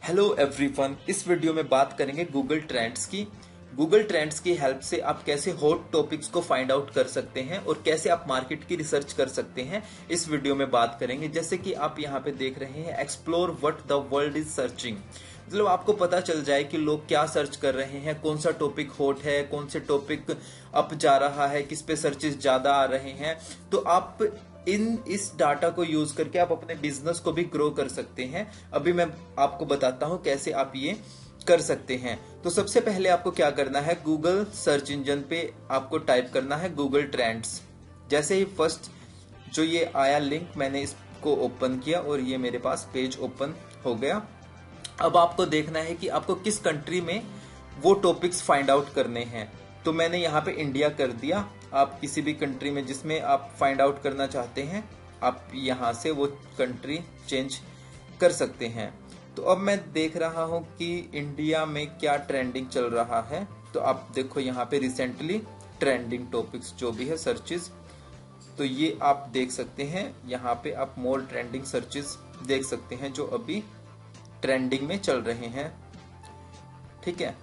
Hello everyone, इस video में बात करेंगे गूगल ट्रेंड्स की। गूगल ट्रेंड्स की हेल्प से आप कैसे हॉट टॉपिक्स को फाइंड आउट कर सकते हैं और कैसे आप मार्केट की रिसर्च कर सकते हैं, इस वीडियो में बात करेंगे। जैसे कि आप यहाँ पे देख रहे हैं, explore what the world is searching. मतलब आपको पता चल जाए कि लोग क्या सर्च कर रहे हैं, कौन सा टॉपिक हॉट है, कौन से टॉपिक अप जा रहा है, किस पे सर्चेस ज्यादा आ रहे हैं। तो आप इस डाटा को यूज करके आप अपने बिजनेस को भी ग्रो कर सकते हैं। अभी मैं आपको बताता हूं कैसे आप ये कर सकते हैं। तो सबसे पहले आपको क्या करना है, गूगल सर्च इंजन पे आपको टाइप करना है गूगल ट्रेंड्स। जैसे ही फर्स्ट जो ये आया लिंक, मैंने इसको ओपन किया और ये मेरे पास पेज ओपन हो गया। अब आपको देखना है कि आपको किस कंट्री में वो टॉपिक्स फाइंड आउट करने हैं। तो मैंने यहाँ पे इंडिया कर दिया। आप किसी भी कंट्री में जिसमें आप फाइंड आउट करना चाहते हैं, आप यहाँ से वो कंट्री चेंज कर सकते हैं। तो अब मैं देख रहा हूँ कि इंडिया में क्या ट्रेंडिंग चल रहा है। तो आप देखो यहाँ पे रिसेंटली ट्रेंडिंग टॉपिक्स जो भी है सर्चेस, तो ये आप देख सकते हैं। यहाँ पे आप मोर ट्रेंडिंग सर्चेस देख सकते हैं जो अभी ट्रेंडिंग में चल रहे हैं। ठीक है,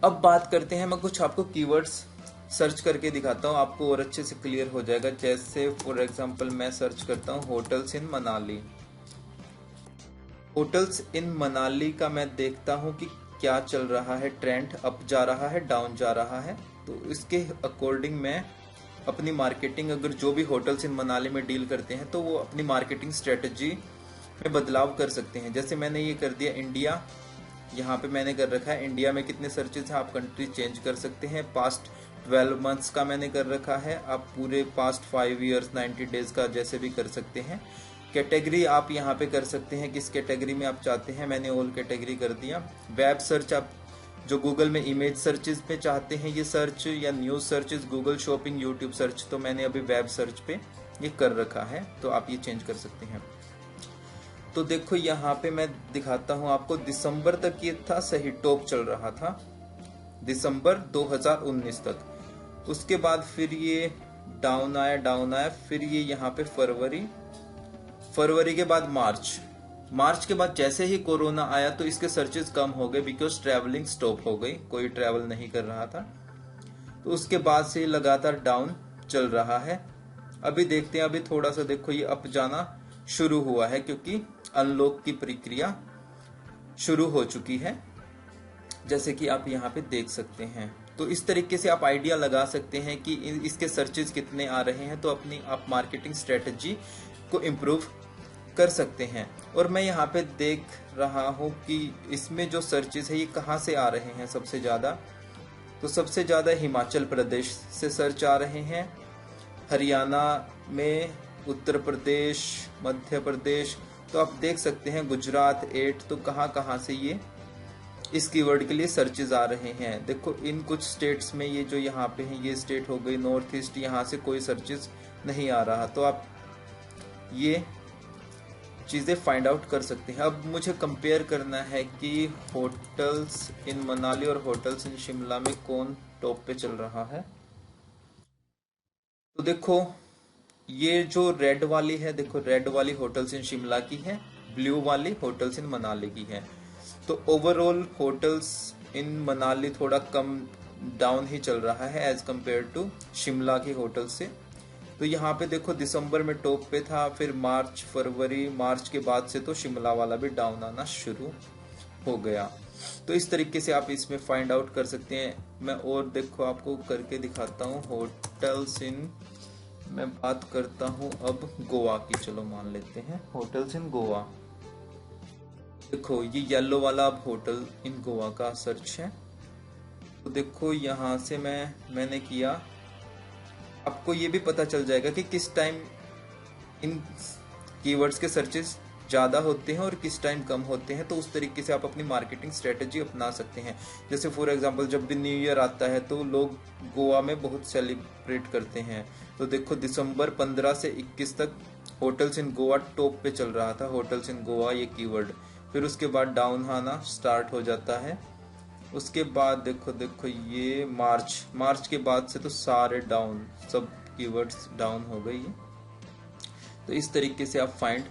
अब बात करते हैं, मैं कुछ आपको कीवर्ड्स सर्च करके दिखाता हूँ, आपको और अच्छे से क्लियर हो जाएगा। जैसे फॉर एग्जांपल मैं सर्च करता हूँ होटल्स इन मनाली। होटल्स इन मनाली का मैं देखता हूँ कि क्या चल रहा है, ट्रेंड अप जा रहा है, डाउन जा रहा है। तो इसके अकॉर्डिंग मैं अपनी मार्केटिंग, अगर जो भी होटल्स इन मनाली में डील करते हैं तो वो अपनी मार्केटिंग स्ट्रेटजी में बदलाव कर सकते हैं। जैसे मैंने ये कर दिया इंडिया, यहाँ पे मैंने कर रखा है इंडिया में कितने सर्चेस हैं, आप कंट्री चेंज कर सकते हैं। पास्ट 12 मंथ्स का मैंने कर रखा है, आप पूरे पास्ट 5 ईयर्स 90 डेज का जैसे भी कर सकते हैं। कैटेगरी आप यहाँ पे कर सकते हैं, किस कैटेगरी में आप चाहते हैं, मैंने ऑल कैटेगरी कर दिया। वेब सर्च आप जो गूगल में इमेज सर्चेस पे चाहते हैं ये सर्च, या news searches, Google shopping, YouTube search, तो मैंने अभी वेब सर्च पे ये कर रखा है, तो आप ये चेंज कर सकते हैं। तो देखो यहाँ पे मैं दिखाता हूँ आपको, दिसंबर तक ये था सही, टॉप चल रहा था दिसंबर 2019 तक। उसके बाद फिर ये डाउन आया, फिर ये यहाँ पे फरवरी के बाद मार्च के बाद जैसे ही कोरोना आया तो इसके सर्चेस कम हो गए, बिकॉज ट्रैवलिंग स्टॉप हो गई, कोई ट्रैवल नहीं कर रहा था। तो उसके बाद से लगातार डाउन चल रहा है। अभी देखते हैं, अभी थोड़ा सा देखो ये अप जाना शुरू हुआ है, क्योंकि अनलॉक की प्रक्रिया शुरू हो चुकी है, जैसे कि आप यहाँ पे देख सकते हैं। तो इस तरीके से आप आइडिया लगा सकते हैं कि इसके सर्चेस कितने आ रहे हैं, तो अपनी आप मार्केटिंग स्ट्रेटजी को इम्प्रूव कर सकते हैं। और मैं यहाँ पे देख रहा हूँ कि इसमें जो सर्चेस है ये कहाँ से आ रहे हैं सबसे ज्यादा। तो सबसे ज्यादा हिमाचल प्रदेश से सर्च आ रहे हैं, हरियाणा में, उत्तर प्रदेश, मध्य प्रदेश, तो आप देख सकते हैं गुजरात 8, तो कहाँ कहाँ से ये इस कीवर्ड के लिए सर्चेज आ रहे हैं। देखो इन कुछ स्टेट्स में, ये जो यहाँ पे है ये स्टेट हो गई नॉर्थ ईस्ट, यहाँ से कोई सर्चेज नहीं आ रहा, तो आप ये चीजें फाइंड आउट कर सकते हैं। अब मुझे कंपेयर करना है कि होटल्स इन मनाली और होटल्स इन शिमला में कौन टॉप पे चल रहा है। तो देखो ये जो रेड वाली है, देखो रेड वाली होटल्स इन शिमला की है, ब्लू वाली होटल्स इन मनाली की है। तो ओवरऑल होटल्स इन मनाली थोड़ा कम डाउन ही चल रहा है एज कंपेयर टू शिमला की होटल से। तो यहाँ पे देखो दिसंबर में टॉप पे था, फिर मार्च, फरवरी, मार्च के बाद से तो शिमला वाला भी डाउन आना शुरू हो गया। तो इस तरीके से आप इसमें फाइंड आउट कर सकते हैं। मैं और देखो आपको करके दिखाता हूँ होटल्स इन, मैं बात करता हूँ अब गोवा की, चलो मान लेते हैं होटल्स इन गोवा। देखो ये येलो वाला अब होटल इन गोवा का सर्च है। तो देखो यहाँ से मैंने किया, आपको ये भी पता चल जाएगा कि किस टाइम इन कीवर्ड्स के सर्चेस ज़्यादा होते हैं और किस टाइम कम होते हैं। तो उस तरीके से आप अपनी मार्केटिंग स्ट्रेटजी अपना सकते हैं। जैसे फॉर एग्जांपल जब भी न्यू ईयर आता है तो लोग गोवा में बहुत सेलिब्रेट करते हैं। तो देखो दिसंबर 15 से 21 तक होटल्स इन गोवा टॉप पे चल रहा था, होटल्स इन गोवा ये कीवर्ड। फिर उसके बाद डाउन आना स्टार्ट हो जाता है। उसके बाद देखो ये मार्च के बाद से तो सारे डाउन, सब कीवर्ड्स डाउन हो गई है। तो इस तरीके से आप फाइंड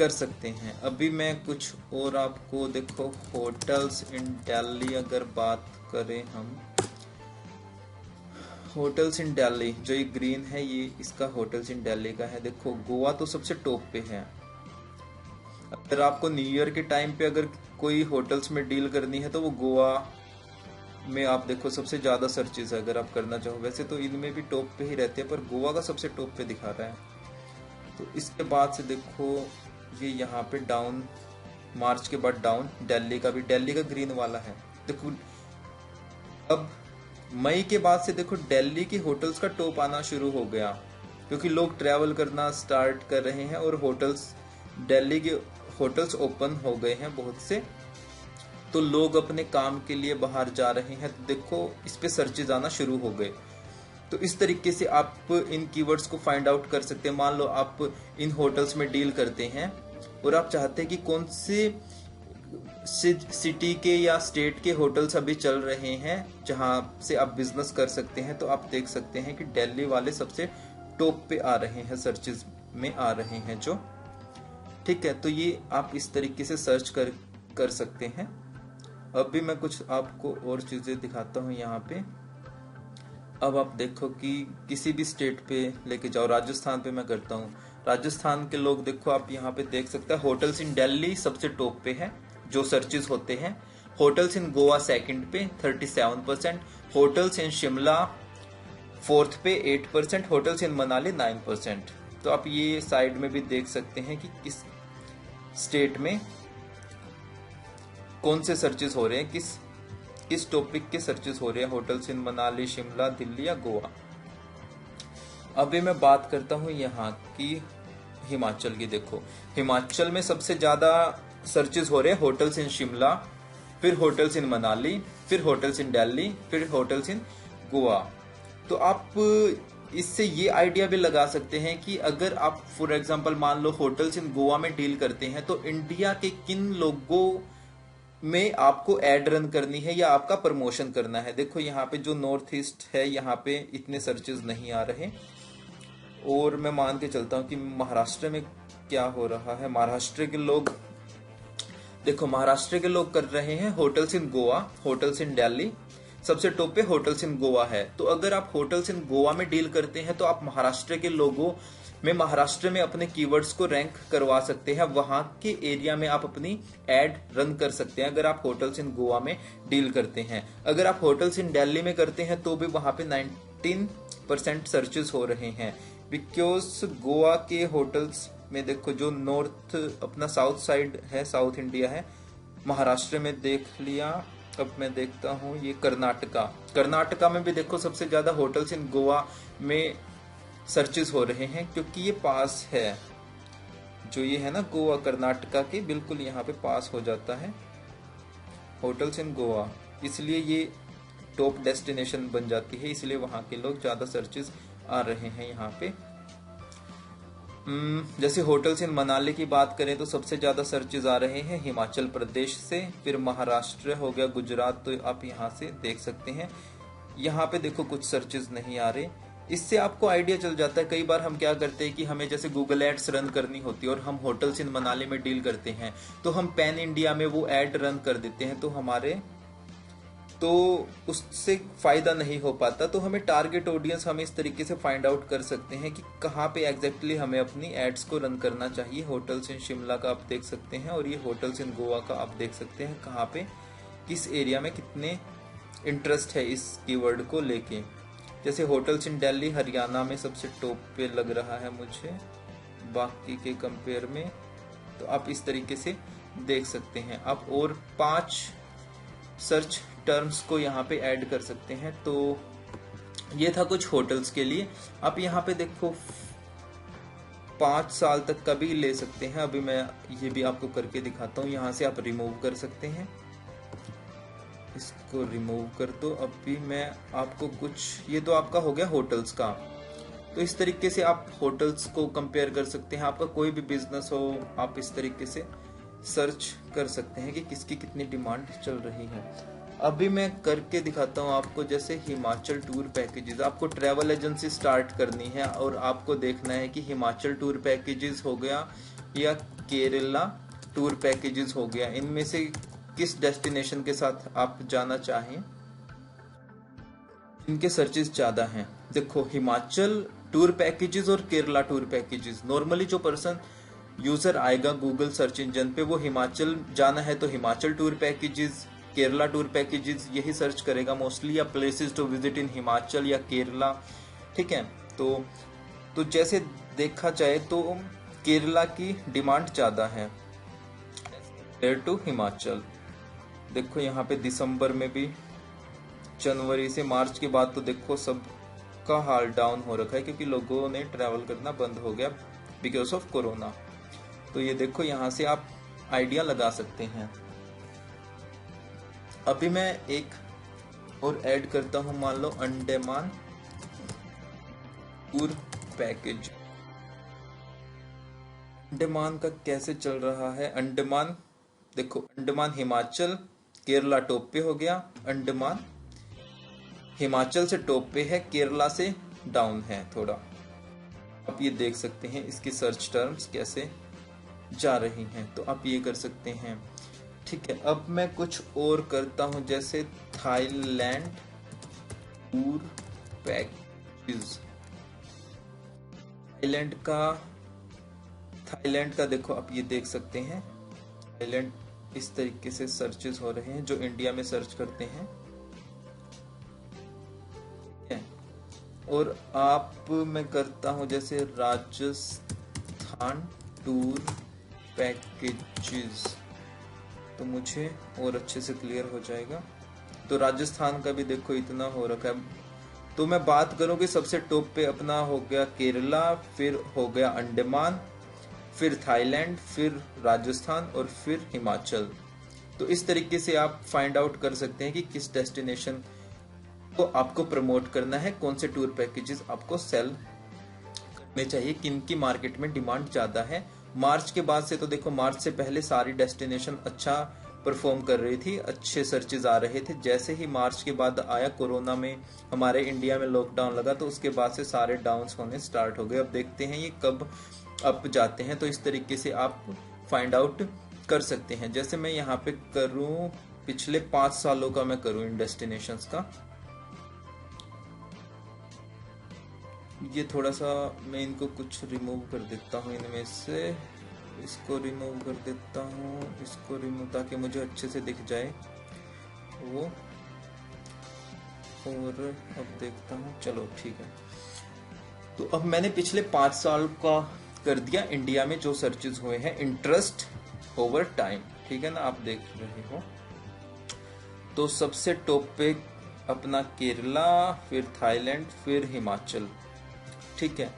कर सकते हैं। अभी मैं कुछ और आपको देखो, होटल्स इन दिल्ली अगर बात करें हम, होटल्स इन दिल्ली जो ये ग्रीन है ये इसका होटल्स इन दिल्ली का है। देखो गोवा तो सबसे टॉप पे है। अगर आपको न्यू ईयर के टाइम पे अगर कोई होटल्स में डील करनी है तो वो गोवा में आप देखो सबसे ज्यादा सर्चेज है अगर आप करना चाहो। वैसे तो इनमें भी टॉप पे ही रहते हैं पर गोवा का सबसे टॉप पे दिखा रहा है। तो इसके बाद से देखो ये यहाँ पे डाउन, मार्च के बाद डाउन, दिल्ली का भी, दिल्ली का ग्रीन वाला है। देखो अब मई के बाद से देखो दिल्ली की होटल्स का टॉप आना शुरू हो गया क्योंकि लोग ट्रैवल करना स्टार्ट कर रहे हैं और होटल्स, दिल्ली के होटल्स ओपन हो गए हैं बहुत से, तो लोग अपने काम के लिए बाहर जा रहे हैं। तो देखो इस पे सर्चेज आना शुरू हो गए। तो इस तरीके से आप इन कीवर्ड्स को फाइंड आउट कर सकते हैं। मान लो आप इन होटल्स में डील करते हैं और आप चाहते हैं कि कौन से सिटी के या स्टेट के होटल्स अभी चल रहे हैं जहां से आप बिजनेस कर सकते हैं, तो आप देख सकते हैं कि दिल्ली वाले सबसे टॉप पे आ रहे हैं, सर्चेज में आ रहे हैं जो, ठीक है। तो ये आप इस तरीके से सर्च कर सकते हैं। अब भी मैं कुछ आपको और चीजें दिखाता हूँ यहाँ पे। अब आप देखो कि किसी भी स्टेट पे लेके जाओ, राजस्थान पे मैं करता हूँ, राजस्थान के लोग देखो आप यहाँ पे देख सकते हैं होटल्स इन दिल्ली सबसे टॉप पे है जो सर्चेस होते हैं। होटल्स इन गोवा सेकंड पे 37%, होटल्स इन शिमला फोर्थ पे 8%, होटल्स इन मनाली 9%। तो आप ये साइड में भी देख सकते हैं कि किस स्टेट में कौन से सर्चेस हो रहे हैं, किस टॉपिक के सर्चेस हो रहे हैं, होटल्स इन मनाली, शिमला, दिल्ली या गोवा। अभी मैं बात करता हूँ यहाँ की हिमाचल की। देखो हिमाचल में सबसे ज्यादा सर्चेस हो रहे हैं होटल्स इन शिमला, फिर होटल्स इन मनाली, फिर होटल्स इन दिल्ली, फिर होटल्स इन गोवा। तो आप इससे ये आइडिया भी लगा सकते हैं कि अगर आप फॉर एग्जांपल मान लो होटल्स इन गोवा में डील करते हैं तो इंडिया के किन लोगों में आपको एड रन करनी है या आपका प्रमोशन करना है। देखो यहाँ पे जो नॉर्थ ईस्ट है यहाँ पे इतने सर्चेस नहीं आ रहे, और मैं मान के चलता हूँ कि महाराष्ट्र में क्या हो रहा है। महाराष्ट्र के लोग देखो, महाराष्ट्र के लोग कर रहे हैं होटल्स इन गोवा, होटल्स इन दिल्ली, सबसे टॉप पे होटल्स इन गोवा है। तो अगर आप होटल्स इन गोवा में डील करते हैं तो आप महाराष्ट्र के लोगों में, महाराष्ट्र में अपने कीवर्ड्स को रैंक करवा सकते हैं, वहां के एरिया में आप अपनी एड रन कर सकते हैं अगर आप होटल्स इन गोवा में डील करते हैं। अगर आप होटल्स इन दिल्ली में करते हैं तो भी वहां पे 19% सर्चेस हो रहे हैं, बिकॉज गोवा के होटल्स में देखो जो नॉर्थ अपना साउथ साइड है, साउथ इंडिया है, महाराष्ट्र में देख लिया। अब मैं देखता हूँ ये कर्नाटका में भी देखो सबसे ज्यादा होटल्स इन गोवा में सर्चेस हो रहे हैं क्योंकि ये पास है, जो ये है ना गोवा, कर्नाटका के बिल्कुल यहाँ पे पास हो जाता है होटल्स इन गोवा, इसलिए ये टॉप डेस्टिनेशन बन जाती है, इसलिए वहां के लोग ज्यादा सर्चेस आ रहे हैं यहाँ पे। जैसे होटल्स इन मनाली की बात करें तो सबसे ज्यादा सर्चेज आ रहे हैं हिमाचल प्रदेश से, फिर महाराष्ट्र हो गया, गुजरात, तो आप यहाँ से देख सकते हैं। यहाँ पे देखो कुछ सर्चेज नहीं आ रहे। इससे आपको आइडिया चल जाता है। कई बार हम क्या करते हैं कि हमें जैसे गूगल एड्स रन करनी होती है और हम होटल्स इन मनाली में डील करते हैं तो हम पैन इंडिया में वो एड रन कर देते हैं, तो उससे फायदा नहीं हो पाता। तो हमें टारगेट ऑडियंस हम इस तरीके से फाइंड आउट कर सकते हैं कि कहाँ पे एग्जैक्टली हमें अपनी एड्स को रन करना चाहिए। होटल्स इन शिमला का आप देख सकते हैं और ये होटल्स इन गोवा का आप देख सकते हैं कहाँ पे, किस एरिया में कितने इंटरेस्ट है इस कीवर्ड को लेके। जैसे होटल्स इन दिल्ली हरियाणा में सबसे टॉप पे लग रहा है मुझे बाकी के कंपेयर में, तो आप इस तरीके से देख सकते हैं। आप और 5 सर्च टर्म्स को यहाँ पे ऐड कर सकते हैं। तो ये था कुछ होटल्स के लिए। आप यहाँ पे देखो 5 साल तक का भी ले सकते हैं। अभी मैं ये भी आपको करके दिखाता हूँ। यहाँ से आप रिमूव कर सकते हैं, इसको रिमूव कर दो। अभी मैं आपको कुछ, ये तो आपका हो गया होटल्स का। तो इस तरीके से आप होटल्स को कंपेयर कर सकते हैं। आपका कोई भी बिजनेस हो, आप इस तरीके से सर्च कर सकते हैं कि किसकी कितनी डिमांड चल रही है। अभी मैं करके दिखाता हूँ आपको। जैसे हिमाचल टूर पैकेजेस, आपको ट्रैवल एजेंसी स्टार्ट करनी है और आपको देखना है कि हिमाचल टूर पैकेजेस हो गया या केरला टूर पैकेजेस हो गया। इनमें से किस डेस्टिनेशन के साथ आप जाना चाहें, इनके सर्चेस ज्यादा हैं। देखो, हिमाचल टूर पैकेजेस और केरला टूर पैकेजेस, नॉर्मली जो पर्सन यूजर आएगा गूगल सर्च इंजन पे, वो हिमाचल जाना है तो Himachal tour packages, Kerala tour packages यही सर्च करेगा मोस्टली, या places to visit in Himachal या केरला। ठीक है, तो जैसे देखा जाए तो केरला की डिमांड ज्यादा है कंपेयर टू हिमाचल। देखो यहाँ पे दिसंबर में भी, जनवरी से मार्च के बाद तो देखो सबका हाल डाउन हो रखा है, क्योंकि लोगों ने ट्रैवल करना बंद हो गया बिकॉज ऑफ कोरोना। तो ये देखो, यहाँ से आप आइडिया लगा सकते हैं। अभी मैं एक और ऐड करता हूं, मान लो अंडमान टूर पैकेज। अंडमान का कैसे चल रहा है? अंडमान देखो, अंडमान हिमाचल केरला टॉप पे हो गया, अंडमान हिमाचल से टॉप पे है, केरला से डाउन है थोड़ा। आप ये देख सकते हैं इसकी सर्च टर्म्स कैसे जा रही हैं, तो आप ये कर सकते हैं। ठीक है, अब मैं कुछ और करता हूं, जैसे थाईलैंड टूर पैकेज। थाईलैंड का देखो, आप ये देख सकते हैं, थाईलैंड इस तरीके से सर्चेस हो रहे हैं जो इंडिया में सर्च करते हैं। और आप मैं करता हूं जैसे राजस्थान टूर पैकेजेस, तो मुझे और अच्छे से क्लियर हो जाएगा। तो राजस्थान का भी देखो इतना हो रखा है। तो मैं बात करूं कि सबसे टॉप पे अपना हो गया केरला, फिर हो गया अंडमान, फिर थाईलैंड, फिर राजस्थान और फिर हिमाचल। तो इस तरीके से आप फाइंड आउट कर सकते हैं कि किस डेस्टिनेशन को आपको प्रमोट करना है, कौन से टूर पैकेजेस आपको सेल करने चाहिए, किन की मार्केट में डिमांड ज्यादा है। मार्च के बाद से तो देखो, मार्च से पहले सारी डेस्टिनेशन अच्छा परफॉर्म कर रही थी, अच्छे सर्चेज आ रहे थे। जैसे ही मार्च के बाद आया कोरोना में, हमारे इंडिया में लॉकडाउन लगा, तो उसके बाद से सारे डाउन्स होने स्टार्ट हो गए। अब देखते हैं ये कब अप जाते हैं। तो इस तरीके से आप फाइंड आउट कर सकते हैं। जैसे मैं यहाँ पे करूं, पिछले 5 सालों का मैं करूं इन डेस्टिनेशंस का। ये थोड़ा सा मैं इनको कुछ रिमूव कर देता हूँ इनमें से, इसको रिमूव कर देता हूँ, इसको रिमूव, ताकि मुझे अच्छे से दिख जाए वो। और अब देखता हूँ, चलो ठीक है। तो अब मैंने पिछले 5 साल का कर दिया इंडिया में जो सर्चेज हुए हैं, इंटरेस्ट ओवर टाइम। ठीक है ना, आप देख रहे हो। तो सबसे टॉप पे अपना केरला, फिर थाईलैंड, फिर हिमाचल। ठीक है,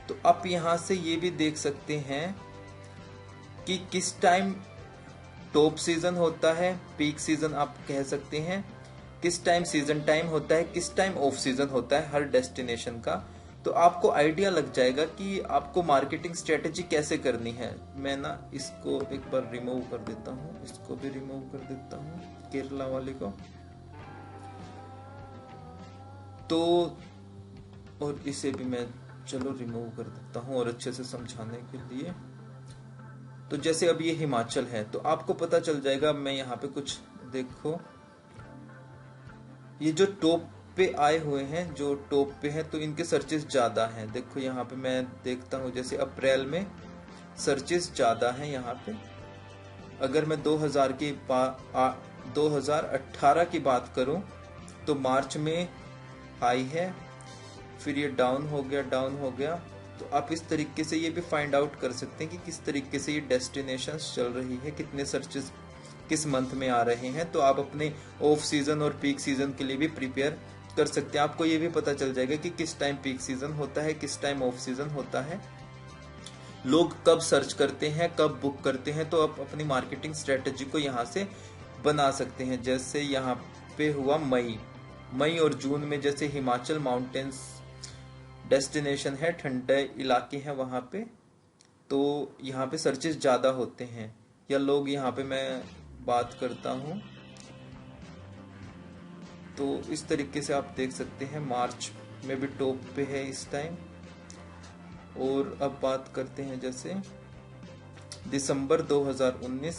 तो आप यहां से ये भी देख सकते हैं कि किस टाइम टॉप सीजन होता है, पीक सीजन आप कह सकते हैं, किस टाइम सीजन टाइम होता है, किस टाइम ऑफ सीजन होता है हर डेस्टिनेशन का। तो आपको आइडिया लग जाएगा कि आपको मार्केटिंग स्ट्रेटेजी कैसे करनी है। मैं ना इसको एक बार रिमूव कर देता हूँ, इसको भी रिमूव कर देता हूँ, केरला वाले को। तो और इसे भी मैं चलो रिमूव कर देता हूँ और अच्छे से समझाने के लिए। तो जैसे अब ये हिमाचल है, तो आपको पता चल जाएगा। मैं यहाँ पे कुछ देखो, ये जो टॉप पे आए हुए हैं, जो टॉप पे हैं, तो इनके सर्चेस ज्यादा हैं। देखो यहाँ पे मैं देखता हूँ, जैसे अप्रैल में सर्चेस ज्यादा हैं यहाँ पे। अगर मैं 2018 की बात करूं, तो मार्च में हाई है, फिर ये डाउन हो गया। तो आप इस तरीके से ये भी फाइंड आउट कर सकते हैं कि किस तरीके से ये डेस्टिनेशंस चल रही है, कितने सर्चेस किस मंथ में आ रहे हैं। तो आप अपने ऑफ सीजन और पीक सीजन के लिए भी प्रिपेयर कर सकते हैं। आपको ये भी पता चल जाएगा कि किस टाइम पीक सीजन होता है, किस टाइम ऑफ सीजन होता है, लोग कब सर्च करते हैं, कब बुक करते हैं। तो आप अपनी मार्केटिंग स्ट्रेटेजी को यहाँ से बना सकते हैं। जैसे यहाँ पे हुआ मई और जून में, जैसे हिमाचल माउंटेन्स डेस्टिनेशन है, ठंडे इलाके हैं वहां पे, तो यहाँ पे सर्चेस ज्यादा होते हैं। या लोग यहाँ पे मैं बात करता हूँ, तो इस तरीके से आप देख सकते हैं। मार्च में भी टॉप पे है इस टाइम। और अब बात करते हैं, जैसे दिसंबर 2019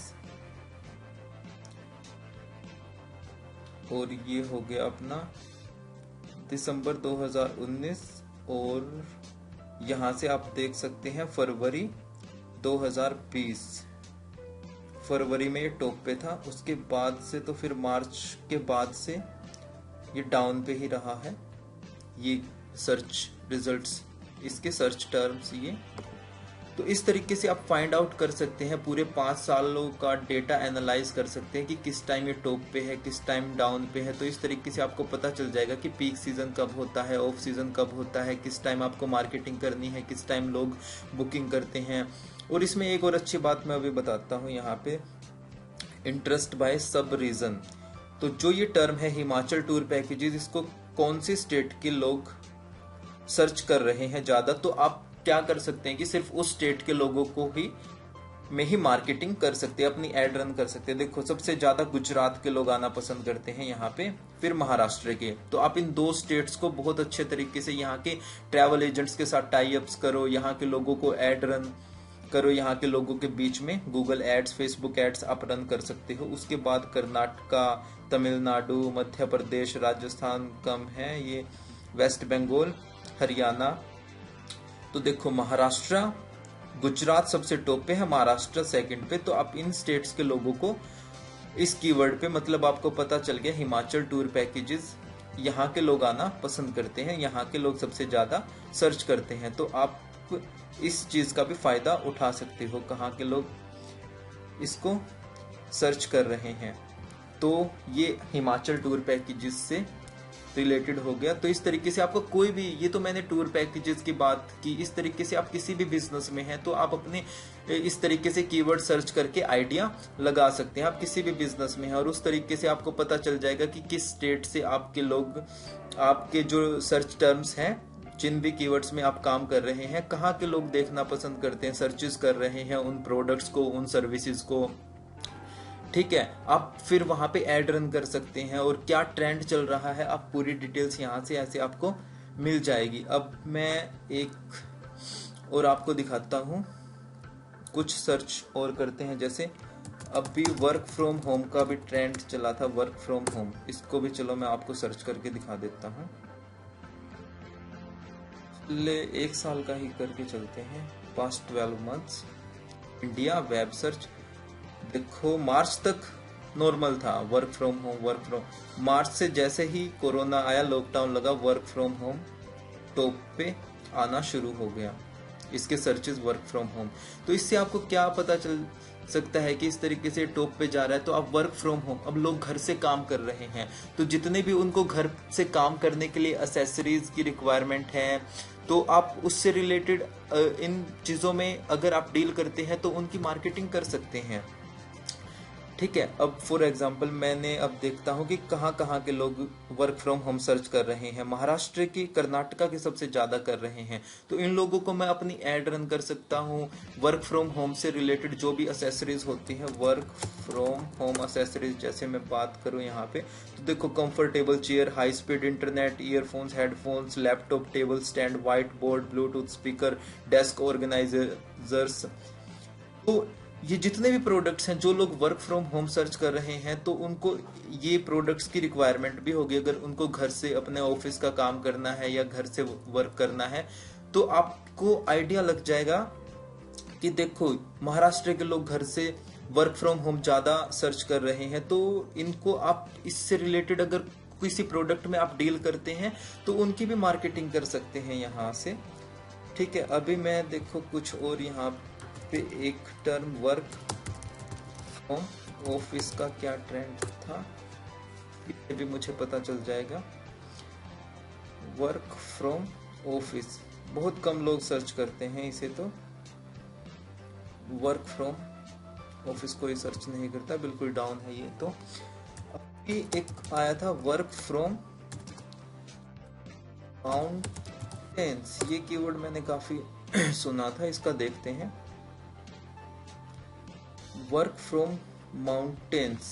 और ये हो गया अपना दिसंबर 2019 और यहाँ से आप देख सकते हैं फरवरी 2020। फरवरी में ये टॉप पे था, उसके बाद से तो फिर मार्च के बाद से ये डाउन पे ही रहा है। ये सर्च रिजल्ट्स, इसके सर्च टर्म्स ये। तो इस तरीके से आप फाइंड आउट कर सकते हैं, पूरे 5 सालों का डेटा एनालाइज कर सकते हैं कि किस टाइम ये टॉप पे है, किस टाइम डाउन पे है। तो इस तरीके से आपको पता चल जाएगा कि पीक सीजन कब होता है, ऑफ सीजन कब होता है, किस टाइम आपको मार्केटिंग करनी है, किस टाइम लोग बुकिंग करते हैं। और इसमें एक और अच्छी बात मैं अभी बताता हूँ यहाँ पे, इंटरेस्ट बाय सब रीजन। तो जो ये टर्म है हिमाचल टूर पैकेजेस, इसको कौन सी स्टेट के लोग सर्च कर रहे हैं ज्यादा, तो आप क्या कर सकते हैं कि सिर्फ उस स्टेट के लोगों को ही में ही मार्केटिंग कर सकते हैं, अपनी एड रन कर सकते हैं। देखो सबसे ज्यादा गुजरात के लोग आना पसंद करते हैं यहाँ पे, फिर महाराष्ट्र के। तो आप इन 2 स्टेट्स को बहुत अच्छे तरीके से यहाँ के ट्रैवल एजेंट्स के साथ टाई अप्स करो, यहाँ के लोगों को एड रन करो, यहाँ के लोगों के बीच में गूगल एड्स, फेसबुक एड्स आप रन कर सकते हो। उसके बाद कर्नाटका, तमिलनाडु, मध्य प्रदेश, राजस्थान कम है, ये वेस्ट बंगाल, हरियाणा। तो देखो महाराष्ट्र, गुजरात सबसे टॉप पे है, महाराष्ट्र सेकंड पे। तो आप इन स्टेट्स के लोगों को इस कीवर्ड पे, मतलब आपको पता चल गया हिमाचल टूर पैकेजेस यहाँ के लोग आना पसंद करते हैं, यहाँ के लोग सबसे ज्यादा सर्च करते हैं। तो आप इस चीज का भी फायदा उठा सकते हो, कहाँ के लोग इसको सर्च कर रहे हैं। तो ये हिमाचल टूर पैकेजेस से रिलेटेड हो गया। तो इस तरीके से आपको कोई भी, ये तो मैंने टूर पैकेजेस की बात की, इस तरीके से आप किसी भी बिजनेस में हैं तो आप अपने इस तरीके से कीवर्ड सर्च करके आइडिया लगा सकते हैं। आप किसी भी बिजनेस में हैं और उस तरीके से आपको पता चल जाएगा कि किस स्टेट से आपके लोग, आपके जो सर्च टर्म्स हैं, जिन भी कीवर्ड्स में आप काम कर रहे हैं, कहाँ के लोग देखना पसंद करते हैं, सर्चेस कर रहे हैं उन प्रोडक्ट्स को, उन सर्विसेज को। ठीक है, आप फिर वहां पे एड रन कर सकते हैं और क्या ट्रेंड चल रहा है, आप पूरी डिटेल्स यहाँ से ऐसे आपको मिल जाएगी। अब मैं एक और आपको दिखाता हूँ, कुछ सर्च और करते हैं। जैसे अभी वर्क फ्रॉम होम का भी ट्रेंड चला था, वर्क फ्रॉम होम, इसको भी चलो मैं आपको सर्च करके दिखा देता हूँ। ले 1 साल का ही करके चलते हैं, past 12 months India web search. देखो मार्च तक नॉर्मल था work from home, work from, March से जैसे ही कोरोना आया, लॉकडाउन लगा, वर्क फ्रॉम होम टॉप पे आना शुरू हो गया, इसके सर्चेस वर्क फ्रॉम होम। तो इससे आपको क्या पता चल सकता है कि इस तरीके से टॉप पे जा रहा है। तो आप वर्क फ्रॉम होम, अब लोग घर से काम कर रहे हैं, तो जितने भी उनको घर से काम करने के लिए एसेसरीज की रिक्वायरमेंट है, तो आप उससे रिलेटेड इन चीजों में अगर आप डील करते हैं तो उनकी मार्केटिंग कर सकते हैं। ठीक है, अब फॉर एग्जांपल मैंने अब देखता हूँ कि कहाँ कहाँ के लोग वर्क फ्रॉम होम सर्च कर रहे हैं। महाराष्ट्र की, कर्नाटका के सबसे ज्यादा कर रहे हैं। तो इन लोगों को मैं अपनी एड रन कर सकता हूँ। वर्क फ्रॉम होम से रिलेटेड जो भी एसेसरीज होती हैं, वर्क फ्रॉम होम एसेसरीज, जैसे मैं बात करूँ यहाँ पे, तो देखो comfortable chair, high speed internet, earphones, headphones, laptop, table stand, whiteboard, bluetooth speaker, desk organizers. तो ये जितने भी प्रोडक्ट्स हैं, जो लोग वर्क फ्रॉम होम सर्च कर रहे हैं, तो उनको ये प्रोडक्ट्स की रिक्वायरमेंट भी होगी। अगर उनको घर से अपने ऑफिस का काम करना है या घर से वर्क करना है, तो आपको आइडिया लग जाएगा कि देखो महाराष्ट्र के लोग घर से वर्क फ्रॉम होम ज्यादा सर्च कर रहे हैं। तो इनको आप इससे रिलेटेड अगर किसी प्रोडक्ट में आप डील करते हैं तो उनकी भी मार्केटिंग कर सकते हैं यहाँ से। ठीक है, अभी मैं देखो कुछ और यहाँ पे एक टर्म वर्क फ्रॉम ऑफिस का क्या ट्रेंड था, ये भी मुझे पता चल जाएगा। वर्क फ्रॉम ऑफिस बहुत कम लोग सर्च करते हैं इसे, तो वर्क फ्रॉम ऑफिस कोई सर्च नहीं करता, बिल्कुल डाउन है ये। तो अभी एक आया था वर्क फ्रॉम माउंटेन्स, ये कीवर्ड मैंने काफी सुना था, इसका देखते हैं। Work from mountains,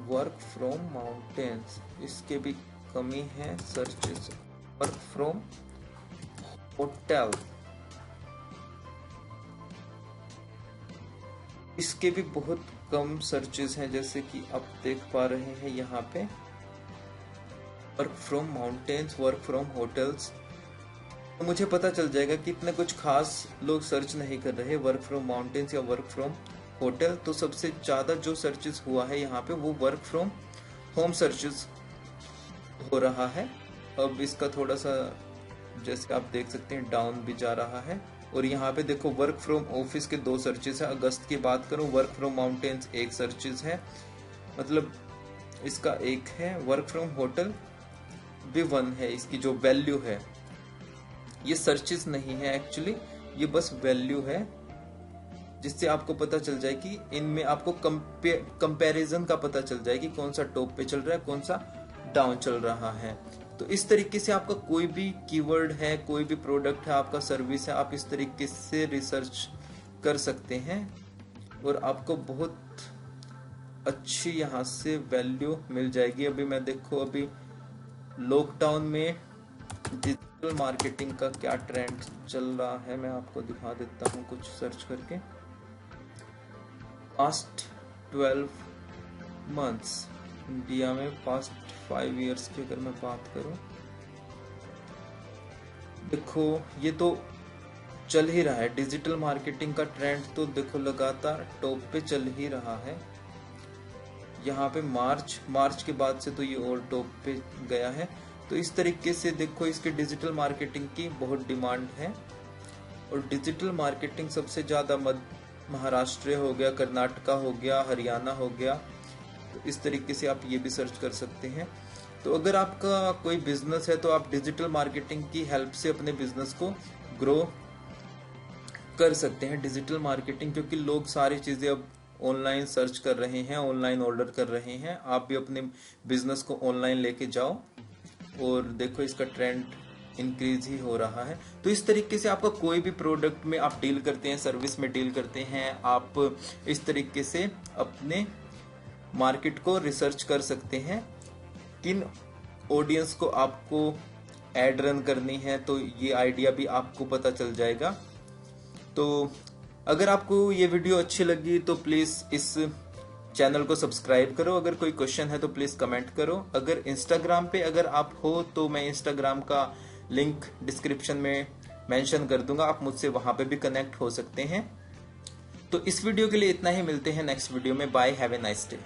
work from mountains, इसके भी कमी है सर्चेस। वर्क फ्रॉम होटल, इसके भी बहुत कम सर्चेस हैं, जैसे कि आप देख पा रहे हैं यहाँ पे work from mountains, work from hotels. तो मुझे पता चल जाएगा कि इतना कुछ खास लोग सर्च नहीं कर रहे वर्क फ्रॉम माउंटेन्स या वर्क फ्रॉम होटल। तो सबसे ज़्यादा जो सर्चेस हुआ है यहाँ पे वो वर्क फ्रॉम होम सर्चेस हो रहा है। अब इसका थोड़ा सा जैसे आप देख सकते हैं डाउन भी जा रहा है। और यहाँ पे देखो वर्क फ्रॉम ऑफिस के 2 सर्चेस है। अगस्त की बात करूँ, वर्क फ्रॉम माउंटेन्स 1 सर्चेस है, मतलब इसका 1 है। वर्क फ्रॉम होटल भी 1 है। इसकी जो वैल्यू है, ये सर्चेस नहीं है एक्चुअली, ये बस वैल्यू है, जिससे आपको पता चल जाए कि इनमें आपको कंपैरिजन का पता चल जाए कि कौन सा टॉप पे चल रहा है, कौन सा डाउन चल रहा है। तो इस तरीके से आपका कोई भी कीवर्ड है, कोई भी प्रोडक्ट है, आपका सर्विस है, आप इस तरीके से रिसर्च कर सकते हैं और आपको बहुत अच्छी यहाँ से वैल्यू मिल जाएगी। अभी मैं देखो, अभी लॉकडाउन में डिजिटल मार्केटिंग का क्या ट्रेंड चल रहा है, मैं आपको दिखा देता हूँ कुछ सर्च करके। पास्ट 12 मंथ्स इंडिया में, पास्ट 5 इयर्स की अगर मैं बात करूं, देखो ये तो चल ही रहा है। डिजिटल मार्केटिंग का ट्रेंड तो देखो लगातार टॉप पे चल ही रहा है। यहाँ पे मार्च के बाद से तो ये और टॉप पे गया है। तो इस तरीके से देखो इसके डिजिटल मार्केटिंग की बहुत डिमांड है। और डिजिटल मार्केटिंग सबसे ज़्यादा महाराष्ट्र हो गया, कर्नाटका हो गया, हरियाणा हो गया। तो इस तरीके से आप ये भी सर्च कर सकते हैं। तो अगर आपका कोई बिजनेस है तो आप डिजिटल मार्केटिंग की हेल्प से अपने बिजनेस को ग्रो कर सकते हैं। डिजिटल मार्केटिंग, क्योंकि लोग सारी चीज़ें अब ऑनलाइन सर्च कर रहे हैं, ऑनलाइन ऑर्डर कर रहे हैं। आप भी अपने बिजनेस को ऑनलाइन लेके जाओ और देखो इसका ट्रेंड इंक्रीज ही हो रहा है। तो इस तरीके से आपका कोई भी प्रोडक्ट में आप डील करते हैं, सर्विस में डील करते हैं, आप इस तरीके से अपने मार्केट को रिसर्च कर सकते हैं। किन ऑडियंस को आपको एड रन करनी है, तो ये आइडिया भी आपको पता चल जाएगा। तो अगर आपको ये वीडियो अच्छी लगी तो प्लीज़ इस चैनल को सब्सक्राइब करो। अगर कोई क्वेश्चन है तो प्लीज़ कमेंट करो। अगर इंस्टाग्राम पे अगर आप हो तो मैं इंस्टाग्राम का लिंक डिस्क्रिप्शन में मेंशन कर दूंगा, आप मुझसे वहां पे भी कनेक्ट हो सकते हैं। तो इस वीडियो के लिए इतना ही, मिलते हैं नेक्स्ट वीडियो में। Bye, have a nice day.